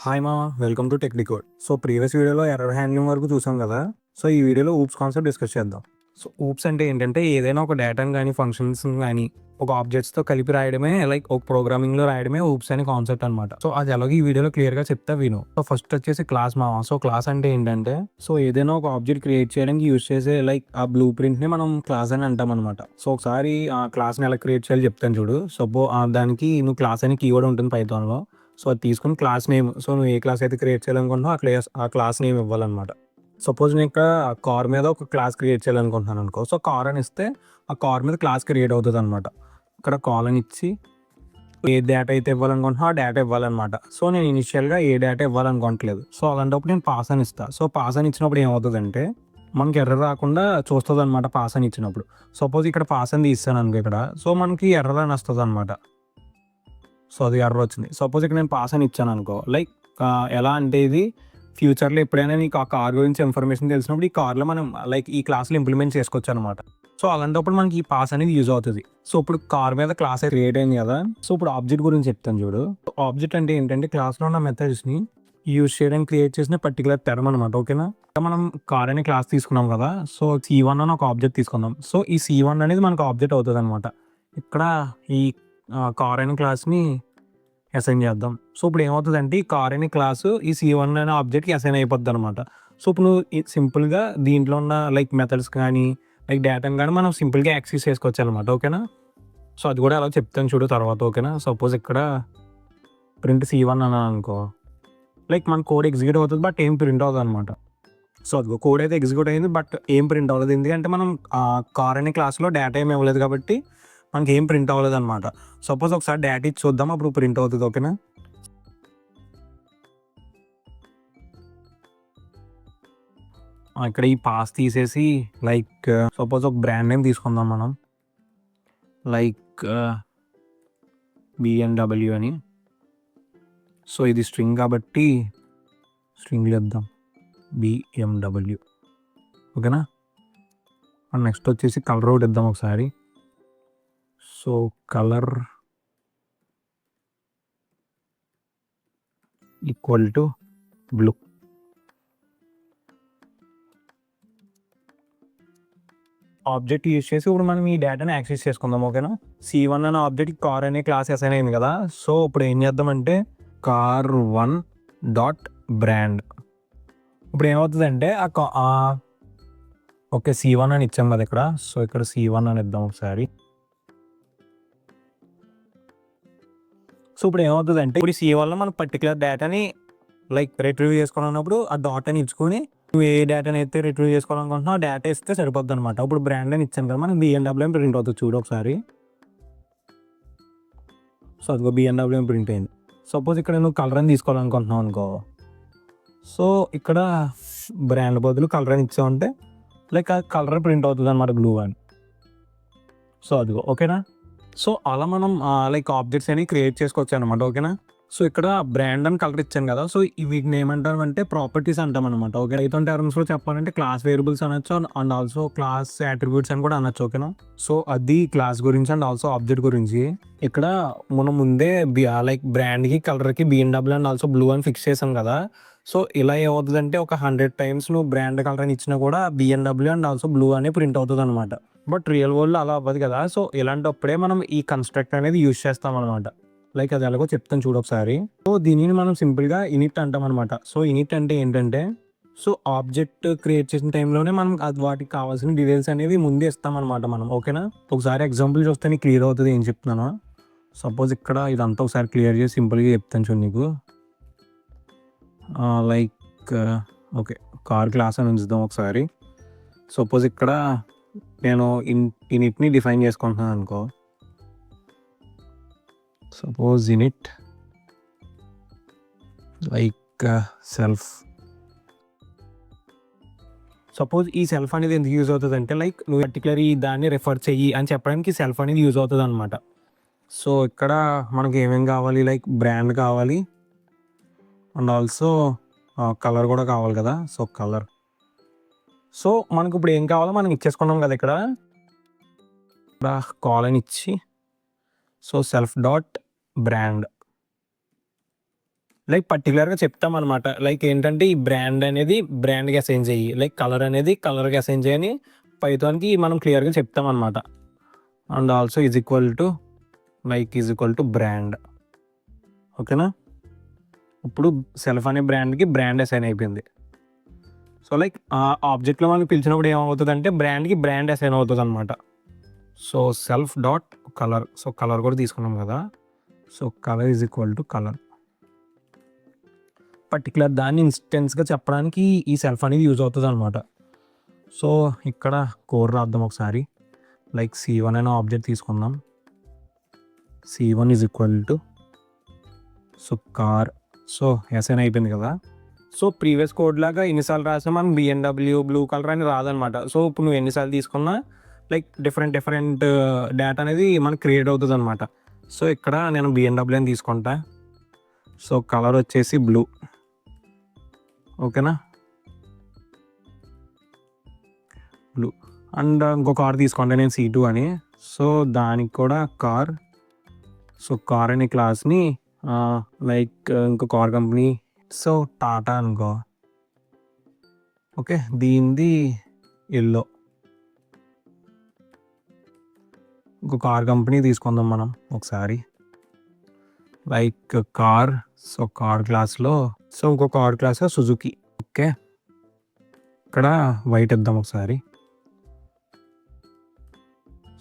Hi మామ, welcome to టెక్నికోడ్. So previous వీడియోలో error handling వరకు చూసాం కదా. సో ఈ వీడియోలో ఊప్స్ కాన్సెప్ట్ డిస్కస్ చేద్దాం. సో ఊప్స్ అంటే ఏంటంటే ఏదైనా ఒక డేటాను కానీ ఫంక్షన్స్ కానీ ఒక ఆబ్జెక్ట్స్తో కలిపి రాయడమే, లైక్ ఒక ప్రోగ్రామింగ్లో రాయడమే ఊప్స్ అనే కాన్సెప్ట్ అనమాట. సో అది ఎలాగో ఈ వీడియోలో క్లియర్గా చెప్తా విను. సో ఫస్ట్ వచ్చేసి క్లాస్ మామ. సో క్లాస్ అంటే ఏంటంటే సో ఏదైనా ఒక ఆబ్జెక్ట్ క్రియేట్ చేయడానికి యూజ్ చేసే లైక్ ఆ బ్లూ ప్రింట్ని మనం క్లాస్ అని అంటాం అనమాట. సో ఒకసారి ఆ క్లాస్ని ఎలా క్రియేట్ చేయాలో చెప్తాను చూడు. దానికి నువ్వు క్లాస్ అని కీవర్డ్ ఉంటుంది పైథాన్లో. సో అది తీసుకుని క్లాస్ నేమ్, సో నువ్వు ఏ క్లాస్ అయితే క్రియేట్ చేయాలనుకుంటున్నావు ఆ క్లాస్ నేమ్ ఇవ్వాలన్నమాట. సపోజ్ నేను ఇక్కడ కార్ మీద ఒక క్లాస్ క్రియేట్ చేయాలనుకుంటున్నాను అనుకో. సో కార్ అని ఇస్తే ఆ కార్ మీద క్లాస్ క్రియేట్ అవుతుంది అనమాట. ఇక్కడ కాల్ అని ఇచ్చి ఏ డేటా అయితే ఇవ్వాలనుకుంటున్నా ఆ డేటా ఇవ్వాలన్నమాట. సో నేను ఇనిషియల్గా ఏ డేటా ఇవ్వాలనుకోవట్లేదు. సో అలాంటప్పుడు నేను పాస్ అని ఇస్తాను. సో పాస్ అని ఇచ్చినప్పుడు ఏమవుతుందంటే మనకి ఎర్రర్ రాకుండా చూస్తుంది అనమాట. పాస్ అని ఇచ్చినప్పుడు సపోజ్ ఇక్కడ పాస్ అని తీస్తాను అనుకో ఇక్కడ, సో మనకి ఎర్రర్ అని వస్తుంది అనమాట. సో అది ఎర్రర్ వచ్చింది. సపోజ్ ఇక్కడ నేను పాస్ అని ఇచ్చాను అనుకో, లైక్ ఎలా అంటే ఇది ఫ్యూచర్లో ఎప్పుడైనా నీకు ఆ కార్ గురించి ఇన్ఫర్మేషన్ తెలిసినప్పుడు ఈ కార్లో మనం లైక్ ఈ క్లాస్లో ఇంప్లిమెంట్ చేసుకోవచ్చు అనమాట. సో అలాంటప్పుడు మనకి ఈ పాస్ అనేది యూజ్ అవుతుంది. సో ఇప్పుడు కార్ మీద క్లాస్ అయితే క్రియేట్ అయింది కదా. సో ఇప్పుడు ఆబ్జెక్ట్ గురించి చెప్తాను చూడు. ఆబ్జెక్ట్ అంటే ఏంటంటే క్లాస్లో ఉన్న మెథడ్స్ని యూజ్ చేయడానికి క్రియేట్ చేసిన పర్టికులర్ టర్మ్ అనమాట. ఓకేనా, మనం కార్ అనే క్లాస్ తీసుకున్నాం కదా. సో C1 అని ఒక ఆబ్జెక్ట్ తీసుకుందాం. సో ఈ C1 అనేది మనకు ఆబ్జెక్ట్ అవుతుంది అనమాట. ఇక్కడ ఈ కార్ అనే క్లాస్ని అసైన్ చేద్దాం. సో ఇప్పుడు ఏమవుతుందంటే ఈ కార్ అనే క్లాసు ఈ C1 అనే ఆబ్జెక్ట్కి అసైన్ అయిపోద్ది అనమాట. సో ఇప్పుడు నువ్వు సింపుల్గా దీంట్లో ఉన్న లైక్ మెథడ్స్ కానీ లైక్ డేటాను కానీ మనం సింపుల్గా యాక్సెస్ చేసుకోవచ్చు అనమాట. ఓకేనా, సో అది కూడా అలా చెప్తాను చూడు తర్వాత. ఓకేనా, సపోజ్ ఇక్కడ ప్రింట్ C1 అన్నాను అనుకో, లైక్ మన కోడ్ ఎగ్జిక్యూట్ అవుతుంది బట్ ఏం ప్రింట్ అవుతుంది అనమాట. సో అదిగో కోడ్ అయితే ఎగ్జిక్యూట్ అయింది బట్ ఏం ప్రింట్ అవ్వలేదు. ఎందుకంటే మనం కార్ అనే క్లాస్లో డేటా ఏమి ఇవ్వలేదు కాబట్టి మనకి ఏం ప్రింట్ అవ్వలేదు అనమాట. సపోజ్ ఒకసారి డేటా ఇచ్చి చూద్దాం, అప్పుడు ప్రింట్ అవుతుంది. ఓకేనా, ఇక్కడ ఈ పాస్ తీసేసి లైక్ సపోజ్ ఒక బ్రాండ్ నేమ్ తీసుకుందాం మనం, లైక్ BMW అని. సో ఇది స్ట్రింగ్ కాబట్టి స్ట్రింగ్లు ఇద్దాం BMW. ఓకేనా, నెక్స్ట్ వచ్చేసి కలర్ ఒకటి ఇద్దాం ఒకసారి. So colour equal to blue. Object use చేసి ఇప్పుడు మనం ఈ డేటాని యాక్సెస్ చేసుకుందాం. ఓకేనా, C1 అనే ఆబ్జెక్ట్ కార్ అనే క్లాస్ అసైన్ అయింది కదా. సో ఇప్పుడు ఏం చేద్దామంటే car1 డాట్ బ్రాండ్. ఇప్పుడు ఏమవుతుందంటే ఓకే C1 అని ఇచ్చాం కదా ఇక్కడ. సో ఇక్కడ C1 అని ఇద్దాం ఒకసారి. సో ఇప్పుడు ఏమవుతుందంటే ఇప్పుడు C1లో మనం పర్టికులర్ డేటాని లైక్ రిట్రీవ్ చేసుకోవాలన్నప్పుడు ఆ డాట్ అని ఇచ్చుకొని నువ్వు ఏ డేటాని అయితే రిట్రీవ్ చేసుకోవాలనుకుంటున్నావు ఆ డేటా ఇస్తే సరిపోద్ది అనమాట. ఇప్పుడు బ్రాండ్ అని ఇచ్చాను కదా, మనం BMW అని ప్రింట్ అవుతుంది చూడు ఒకసారి. సో అదిగో BMW అని ప్రింట్ అయింది. సపోజ్ ఇక్కడ నువ్వు కలర్ అని తీసుకోవాలనుకుంటున్నావు అనుకో, సో ఇక్కడ బ్రాండ్ బదులు కలర్ అని ఇచ్చావంటే లైక్ ఆ కలర్ ప్రింట్ అవుతుంది అనమాట, బ్లూ అని. సో అదిగో ఓకేనా. సో అలా మనం లైక్ ఆబ్జెక్ట్స్ అని క్రియేట్ చేసుకోవచ్చు అనమాట. ఓకేనా, సో ఇక్కడ బ్రాండ్ అని కలర్ ఇచ్చాను కదా. సో వీటిని ఏమంటారు అంటే ప్రాపర్టీస్ అంటాం అనమాట. ఓకే, పైథాన్ టర్మ్స్లో చెప్పాలంటే క్లాస్ వేరియబుల్స్ అనొచ్చు అండ్ ఆల్సో క్లాస్ అట్రిబ్యూట్స్ అని కూడా అనొచ్చు. ఓకేనా, సో అది క్లాస్ గురించి అండ్ ఆల్సో ఆబ్జెక్ట్ గురించి. ఇక్కడ మనం ముందే లైక్ బ్రాండ్కి కలర్కి BMW అండ్ ఆల్సో బ్లూ అని ఫిక్స్ చేసాం కదా. సో ఇలా ఏమవుతుందంటే ఒక 100 టైమ్స్ నువ్వు బ్రాండ్ కలర్ అని ఇచ్చినా కూడా BMW అండ్ ఆల్సో బ్లూ అనే ప్రింట్ అవుతుంది అనమాట. బట్ రియల్ వరల్డ్లో అలా అవ్వదు కదా. సో ఇలాంటప్పుడే మనం ఈ కన్స్ట్రక్ట్ అనేది యూజ్ చేస్తాం అనమాట. లైక్ అది ఎలాగో చెప్తాను చూడు ఒకసారి. సో దీనిని మనం సింపుల్గా ఇనిట్ అంటాం అనమాట. సో ఇనిట్ అంటే ఏంటంటే సో ఆబ్జెక్ట్ క్రియేట్ చేసిన టైంలోనే మనం వాటికి కావాల్సిన డీటెయిల్స్ అనేవి ముందే ఇస్తామన్నమాట మనం. ఓకేనా, ఒకసారి ఎగ్జాంపుల్ చూస్తే నీకు క్లియర్ అవుతుంది ఏం చెప్తున్నాను. సపోజ్ ఇక్కడ ఇదంతా ఒకసారి క్లియర్ చేసి సింపుల్గా చెప్తాను చూడు నీకు. లైక్ ఓకే, కార్ క్లాస్ అని ఉంచుదాం ఒకసారి. సపోజ్ ఇక్కడ నేను ఇనిట్ని డిఫైన్ చేసుకుంటున్నాను అనుకో. Suppose in it like self. Suppose ఈ సెల్ఫ్ అనేది ఎందుకు యూజ్ అవుతుంది అంటే లైక్ నువ్వు పర్టికులర్ ఈ దాన్ని రెఫర్ చెయ్యి అని చెప్పడానికి సెల్ఫ్ అనేది యూజ్ అవుతుంది అనమాట. సో ఇక్కడ మనకి ఏమేమి కావాలి, లైక్ బ్రాండ్ కావాలి అండ్ ఆల్సో కలర్ కూడా కావాలి కదా. So colour. సో మనకు ఇప్పుడు ఏం కావాలో మనం ఇచ్చేసుకున్నాం కదా ఇక్కడ కాల్ అని ఇచ్చి so self dot brand like పర్టికులర్గా చెప్తామన్నమాట. లైక్ ఏంటంటే ఈ బ్రాండ్ అనేది బ్రాండ్కి అసైన్ చేయి, లైక్ కలర్ అనేది కలర్కి అసైన్ చేయని పైథాన్కి మనం క్లియర్గా చెప్తామన్నమాట. And also is equal to brand. ఓకేనా, ఇప్పుడు సెల్ఫ్ అనే బ్రాండ్కి బ్రాండ్ అసైన్ అయిపోయింది. సో లైక్ ఆ ఆబ్జెక్ట్లో మనం పిలిచినప్పుడు ఏమవుతుంది అంటే బ్రాండ్కి బ్రాండ్ అసైన్ అవుతుంది అనమాట. So self dot colour, so colour కూడా తీసుకున్నాం కదా, so colour is equal to colour. Particular దాన్ని ఇన్స్టెన్స్గా చెప్పడానికి ఈ సెల్ఫ్ అనేది యూజ్ అవుతుంది అనమాట. సో ఇక్కడ కోడ్ రాద్దాం ఒకసారి. లైక్ C1 అనే ఆబ్జెక్ట్ తీసుకుందాం. C1 is equal to so car, so assign అయిపోయింది కదా. సో ప్రీవియస్ కోడ్ లాగా ఎన్నిసార్లు రాసాం మనం BMW బ్లూ కలర్ అని రాదనమాట. సో ఇప్పుడు నువ్వు ఎన్నిసార్లు తీసుకున్నా లైక్ డిఫరెంట్ డేటా అనేది మనకు క్రియేట్ అవుతుంది అనమాట. సో ఇక్కడ నేను BMW అని తీసుకుంటా. సో కలర్ వచ్చేసి బ్లూ. ఓకేనా, బ్లూ. అండ్ ఇంకో కార్ తీసుకుంటా నేను C2 అని. సో దానికి కూడా కార్. సో కార్ అనే క్లాస్ని లైక్ ఇంకో కార్ కంపెనీ, సో టాటా అనుకో. ఓకే, దీనిది ఎల్లో. ఇంకో కార్ కంపెనీ తీసుకుందాం మనం ఒకసారి, లైక్ కార్. సో కార్ క్లాస్లో సో ఇంకో కార్ క్లాస్ సుజుకి. ఓకే, ఇక్కడ వైట్ ఇద్దాం ఒకసారి.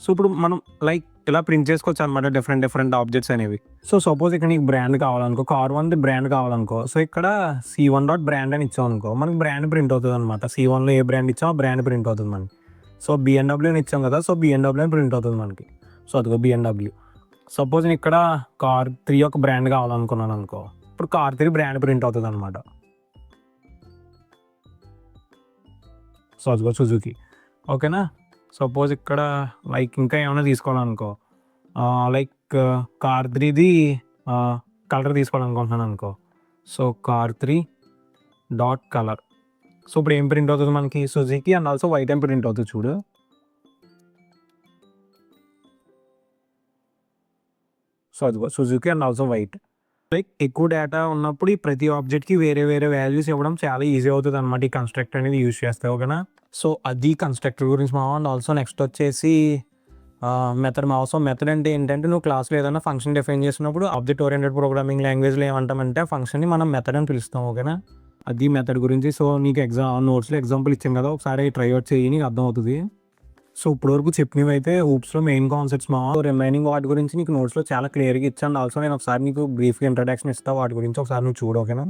సో ఇప్పుడు మనం లైక్ ఇలా ప్రింట్ చేసుకోవచ్చు అనమాట డిఫరెంట్ ఆబ్జెక్ట్స్ అనేవి. సో సపోజ్ ఇక్కడ నీకు బ్రాండ్ కావాలనుకో, కార్ వన్ బ్రాండ్ కావాలనుకో, సో ఇక్కడ C1 డాట్ బ్రాండ్ అని ఇచ్చాం అనుకో, మనకి బ్రాండ్ ప్రింట్ అవుతుంది అనమాట. C1లో ఏ బ్రాండ్ ఇచ్చామో ఆ బ్రాండ్ ప్రింట్ అవుతుంది మనకి. సో BMW అని ఇచ్చాం కదా, సో BMW అని ప్రింట్ అవుతుంది మనకి. సో అదిగో BMW. సపోజ్ నేను ఇక్కడ కార్ 3 ఒక బ్రాండ్ కావాలనుకున్నాను అనుకో, ఇప్పుడు కార్ 3 బ్రాండ్ ప్రింట్ అవుతుంది అనమాట. సో అదిగో సుజుకి. ఓకేనా, సపోజ్ ఇక్కడ లైక్ ఇంకా ఏమైనా తీసుకోవాలనుకో, లైక్ కార్ 3ది కలర్ తీసుకోవాలనుకుంటున్నాను అనుకో. So car 3 dot colour. So ఇప్పుడు ఏం ప్రింట్ అవుతుంది మనకి, సుజుకి అండ్ ఆల్సో వైట్ ఏం ప్రింట్ అవుతుంది చూడు. సో అదిగో Suzuki and also white. Like ఎక్కువ డేటా ఉన్నప్పుడు ఈ ప్రతి ఆబ్జెక్ట్కి వేరే వాల్యూస్ ఇవ్వడం చాలా ఈజీ అవుతుంది అనమాట ఈ కన్స్ట్రక్టర్ అనేది యూజ్ చేస్తే. ఓకేనా, సో అది కన్స్ట్రక్టర్ గురించి మావా. అండ్ ఆల్సో నెక్స్ట్ వచ్చేసి మెథడ్ మావా. సో మెథడ్ అంటే ఏంటంటే నువ్వు క్లాస్లో ఏదైనా ఫంక్షన్ డిఫైన్ చేసినప్పుడు ఆబ్జెక్ట్ ఓరియంటెడ్ ప్రోగ్రామింగ్ లాంగ్వేజ్లో ఏమంటామంటే ఫంక్షన్ని మనం మెథడ్ అని పిలుస్తాం. ఓకేనా, అది మెథడ్ గురించి. సో నీకు నోట్స్లో ఎగ్జాంపుల్ ఇచ్చాం కదా, ఒకసారి ట్రై అవుట్ చేయి, నీకు అర్థమవుతుంది. సో ఇప్పటివరకు చెప్పినవి అయితే ఊప్స్లో మెయిన్ కాన్సెప్ట్స్ మా. రిమైనింగ్ వాటి గురించి నీకు నోట్స్లో చాలా క్లియర్గా ఇచ్చాను. ఆల్సో నేను ఒకసారి నీకు బ్రీఫ్గా ఇంట్రడక్షన్ ఇస్తాను, వాటి గురించి ఒకసారి నువ్వు చూడు. ఓకేనా,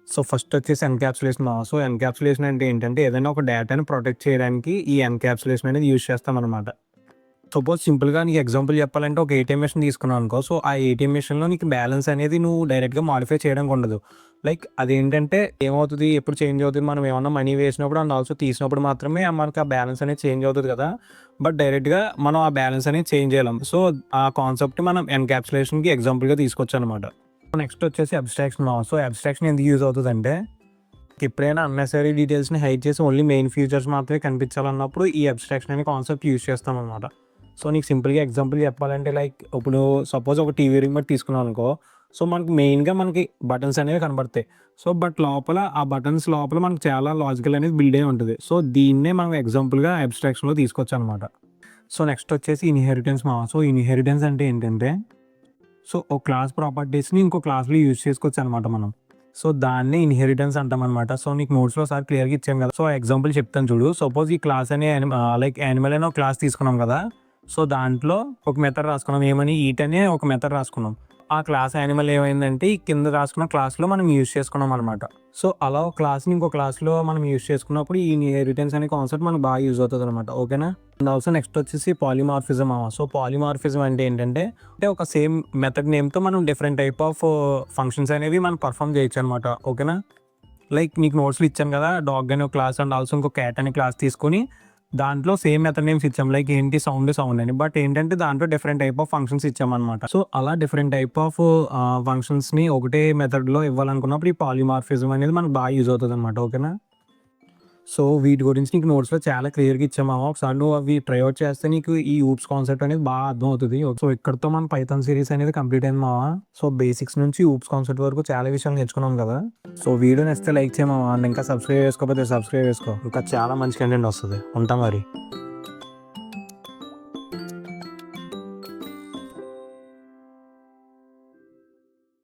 సో ఫస్ట్ వచ్చేసి ఎన్క్యాప్సులేషన్ మా. సో ఎన్క్యాప్సులేషన్ అంటే ఏంటంటే ఏదైనా ఒక డేటాని ప్రొటెక్ట్ చేయడానికి ఈ ఎన్క్యాప్సులేషన్ అనేది యూజ్ చేస్తాం అనమాట. సపోజ్ సింపుల్గా నీకు ఎగ్జాంపుల్ చెప్పాలంటే ఒక ATM మెషిన్ తీసుకున్నావు అనుకో. సో ఆ ATM మెషిన్లో నీకు బ్యాలెన్స్ అనేది నువ్వు డైరెక్ట్గా మాడిఫై చేయడానికి ఉండదు. లైక్ అదేంటంటే ఏమవుతుంది, ఎప్పుడు చేంజ్ అవుతుంది, మనం ఏమన్నా మనీ వేసినప్పుడు అండ్ ఆల్సో తీసినప్పుడు మాత్రమే మనకు ఆ బ్యాలెన్స్ అనేది చేంజ్ అవుతుంది కదా. బట్ డైరెక్ట్గా మనం ఆ బ్యాలెన్స్ అనేది చేంజ్ చేయలేం. సో ఆ కాన్సెప్ట్ మనం ఎన్క్యాప్సులేషన్కి ఎగ్జాంపుల్గా తీసుకొచ్చు అనమాట. నెక్స్ట్ వచ్చేసి అబ్స్ట్రాక్షన్. సో అబ్స్ట్రాక్షన్ ఎందుకు యూజ్ అవుతుంది అంటే ఎప్పుడైనా అన్నెసరీ డీటెయిల్స్ని హైడ్ చేసి ఓన్లీ మెయిన్ ఫీచర్స్ మాత్రమే కనిపించాలన్నప్పుడు ఈ అబ్స్ట్రాక్షన్ అనే కాన్సెప్ట్ యూజ్ చేస్తాం అనమాట. సో నీకు సింపుల్గా ఎగ్జాంపుల్ చెప్పాలంటే లైక్ ఇప్పుడు సపోజ్ ఒక టీవీ రిమోట్ తీసుకున్నాం అనుకో. సో మనకి మెయిన్గా మనకి బటన్స్ అనేవి కనబడతాయి. సో బట్ లోపల ఆ బటన్స్ లోపల మనకు చాలా లాజికల్ అనేది బిల్డ్ అయి ఉంటుంది. సో దీన్నే మనం ఎగ్జాంపుల్గా అబ్స్ట్రాక్షన్లో తీసుకొచ్చు అనమాట. సో నెక్స్ట్ వచ్చేసి ఇన్హెరిటెన్స్ మా. సో ఇన్హెరిటెన్స్ అంటే ఏంటంటే సో ఒక క్లాస్ ప్రాపర్టీస్ని ఇంకో క్లాస్లో యూజ్ చేసుకోవచ్చు అనమాట మనం. సో దాన్నే ఇన్హెరిటెన్స్ అంటాం అనమాట. సో నీకు నోట్స్లో ఒకసారి క్లియర్గా ఇచ్చాం కదా. సో ఎగ్జాంపుల్ చెప్తాను చూడు. సపోజ్ ఈ క్లాస్ అనే లైక్ యానిమల్ అనే ఒక క్లాస్ తీసుకున్నాం కదా. సో దాంట్లో ఒక మెథడ్ రాసుకున్నాం, ఏమని ఈట్ అనే ఒక మెథడ్ రాసుకున్నాం. ఆ క్లాస్ యానిమల్ ఏమైందంటే ఈ కింద రాసుకున్న క్లాస్లో మనం యూజ్ చేసుకున్నాం అనమాట. సో అలా ఒక క్లాస్ని ఇంకో క్లాస్లో మనం యూజ్ చేసుకున్నప్పుడు ఈ ఇన్హెరిటెన్స్ అనే కాన్సెప్ట్ మనకు బాగా యూజ్ అవుతుంది అనమాట. ఓకేనా, అండ్ ఆల్సో నెక్స్ట్ వచ్చేసి పాలిమార్ఫిజం. సో పాలిమార్ఫిజం అంటే ఏంటంటే ఒక సేమ్ మెథడ్ నేమ్తో మనం డిఫరెంట్ టైప్ ఆఫ్ ఫంక్షన్స్ అనేవి మనం పర్ఫామ్ చేయొచ్చు అనమాట. ఓకేనా, లైక్ నీకు నోట్స్లో ఇచ్చాను కదా, డాగ్ అనే ఒక క్లాస్ అండ్ ఆల్సో ఇంకో క్యాట్ అనే క్లాస్ తీసుకొని దాంట్లో సేమ్ మెథడ్ నేమ్స్ ఇచ్చాం. లైక్ ఏంటి సౌండ్ అని, బట్ ఏంటంటే దాంట్లో డిఫరెంట్ టైప్ ఆఫ్ ఫంక్షన్స్ ఇచ్చామన్నమాట. సో అలా డిఫరెంట్ టైప్ ఆఫ్ ఫంక్షన్స్ని ఒకటే మెథడ్లో ఇవ్వాలనుకున్నప్పుడు ఈ పాలిమార్ఫిజం అనేది మనకు బాగా యూజ్ అవుతుంది అనమాట. ఓకేనా, సో వీటి గురించి నీకు నోట్స్‌లో చాలా క్లియర్‌గా ఇచ్చాం మామ. ఒకసారి నువ్వు అవి ట్రై ఔట్ చేస్తే నీకు ఈ ఊప్స్ కాన్సెప్ట్ అనేది బాగా అర్థమవుతది. సో ఇక్కడితో మన పైథాన్ సీరీస్ అనేది కంప్లీట్ అయింది మామ. సో బేసిక్స్ నుంచి ఊప్స్ కాన్సెప్ట్ వరకు చాలా విషయాలు నేర్చుకున్నాం కదా! సో వీడియో నచ్చితే లైక్ చేయి మామ. అండ్ ఇంకా సబ్స్క్రైబ్ చేసుకోకపోతే సబ్స్క్రైబ్ చేసుకో. ఇంకా చాలా మంచి కంటెంట్ వస్తది. ఉంటా మరి.